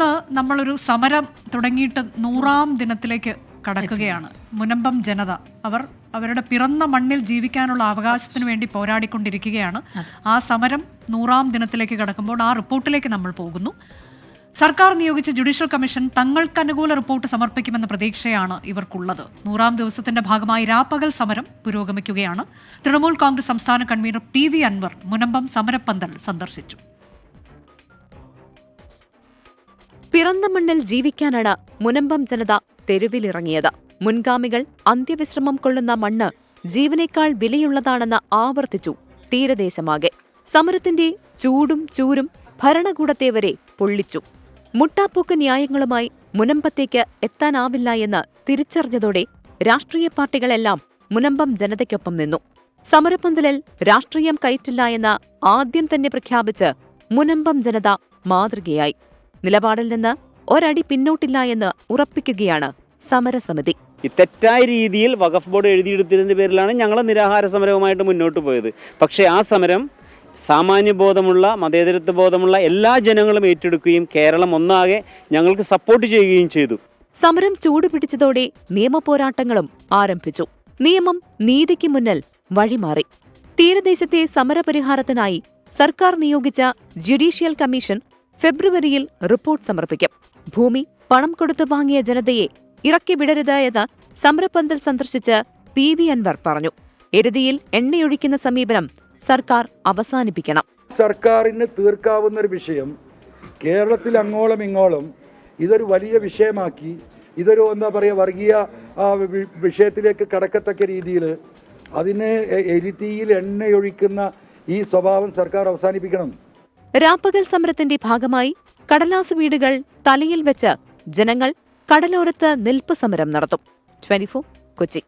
ഇന്ന് നമ്മളൊരു സമരം തുടങ്ങിയിട്ട് 100ാം ദിനത്തിലേക്ക് കടക്കുകയാണ്. മുനമ്പം ജനത അവരുടെ പിറന്ന മണ്ണിൽ ജീവിക്കാനുള്ള അവകാശത്തിന് വേണ്ടി പോരാടിക്കൊണ്ടിരിക്കുകയാണ്. ആ സമരം 100ാം ദിനത്തിലേക്ക് കടക്കുമ്പോൾ ആ റിപ്പോർട്ടിലേക്ക് നമ്മൾ പോകുന്നു. സർക്കാർ നിയോഗിച്ച ജുഡീഷ്യൽ കമ്മീഷൻ തങ്ങൾക്ക് അനുകൂല റിപ്പോർട്ട് സമർപ്പിക്കുമെന്ന പ്രതീക്ഷയാണ് ഇവർക്കുള്ളത്. 100ാം ദിവസത്തിന്റെ ഭാഗമായി രാപ്പകൽ സമരം പുരോഗമിക്കുകയാണ്. തൃണമൂൽ കോൺഗ്രസ് സംസ്ഥാന കൺവീനർ PV അൻവർ മുനമ്പം സമരപ്പന്തൽ സന്ദർശിച്ചു. പിറന്ന മണ്ണിൽ ജീവിക്കാനാണ് മുനമ്പം ജനത തെരുവിലിറങ്ങിയത്. മുൻഗാമികൾ അന്ത്യവിശ്രമം കൊള്ളുന്ന മണ്ണ് ജീവനേക്കാൾ വിലയുള്ളതാണെന്ന് ആവർത്തിച്ചു തീരദേശമാകെ. സമരത്തിന്റെ ചൂടും ചൂരും ഭരണകൂടത്തെ വരെ പൊള്ളിച്ചു. മുട്ടാപ്പൂക്ക് ന്യായങ്ങളുമായി മുനമ്പത്തേക്ക് എത്താനാവില്ല എന്ന് തിരിച്ചറിഞ്ഞതോടെ രാഷ്ട്രീയ പാർട്ടികളെല്ലാം മുനമ്പം ജനതയ്ക്കൊപ്പം നിന്നു. സമരപ്പന്തലിൽ രാഷ്ട്രീയം കയറ്റില്ല എന്ന് ആദ്യം തന്നെ പ്രഖ്യാപിച്ച് മുനമ്പം ജനത മാതൃകയായി. നിലപാടിൽ നിന്ന് ഒരടി പിന്നോട്ടില്ല എന്ന് ഉറപ്പിക്കുകയാണ് സമരസമിതി. ഈ തെറ്റായ രീതിയിൽ വഖഫ് ബോർഡ് എഴുതിയെടുത്തതിൻ്റെ പേരിലാണ് ഞങ്ങൾ നിരാഹാര സമരവുമായിട്ട് മുന്നോട്ട് പോയത്. പക്ഷേ ആ സമരം സാമാന്യബോധമുള്ള മതേതരത്വ ബോധമുള്ള എല്ലാ ജനങ്ങളും ഏറ്റെടുക്കുകയും കേരളം ഒന്നാകെ ഞങ്ങൾക്ക് സപ്പോർട്ട് ചെയ്യുകയും ചെയ്തു. സമരം ചൂടുപിടിച്ചതോടെ നിയമപോരാട്ടങ്ങളും ആരംഭിച്ചു. നിയമം നീതിക്ക് മുന്നിൽ വഴിമാറി. തീരദേശത്തെ സമരപരിഹാരത്തിനായി സർക്കാർ നിയോഗിച്ച ജുഡീഷ്യൽ കമ്മീഷൻ ഫെബ്രുവരിയിൽ റിപ്പോർട്ട് സമർപ്പിക്കും. ഭൂമി പണം കൊടുത്തു വാങ്ങിയ ജനതയെ ഇറക്കി വിടരുത് എന്ന് സമരപ്പന്തൽ സന്ദർശിച്ച് PV അൻവർ പറഞ്ഞു. എരുതിയിൽ എണ്ണയൊഴിക്കുന്ന സമീപനം സർക്കാർ അവസാനിപ്പിക്കണം. സർക്കാരിന് തീർക്കാവുന്ന ഒരു വിഷയം കേരളത്തിൽ അങ്ങോളം ഇങ്ങോളം ഇതൊരു വലിയ വിഷയമാക്കി ഇതൊരു വർഗീയ വിഷയത്തിലേക്ക് കടക്കത്തക്ക രീതിയിൽ അതിനെ എരുതിയിൽ എണ്ണയൊഴിക്കുന്ന ഈ സ്വഭാവം സർക്കാർ അവസാനിപ്പിക്കണം. രാപ്പകൽ സമരത്തിന്റെ ഭാഗമായി കടലാസ് വീടുകൾ തലയിൽ വെച്ച് ജനങ്ങൾ കടലോരത്ത് നിൽപ്പ് സമരം നടത്തും. 24 കൊച്ചി.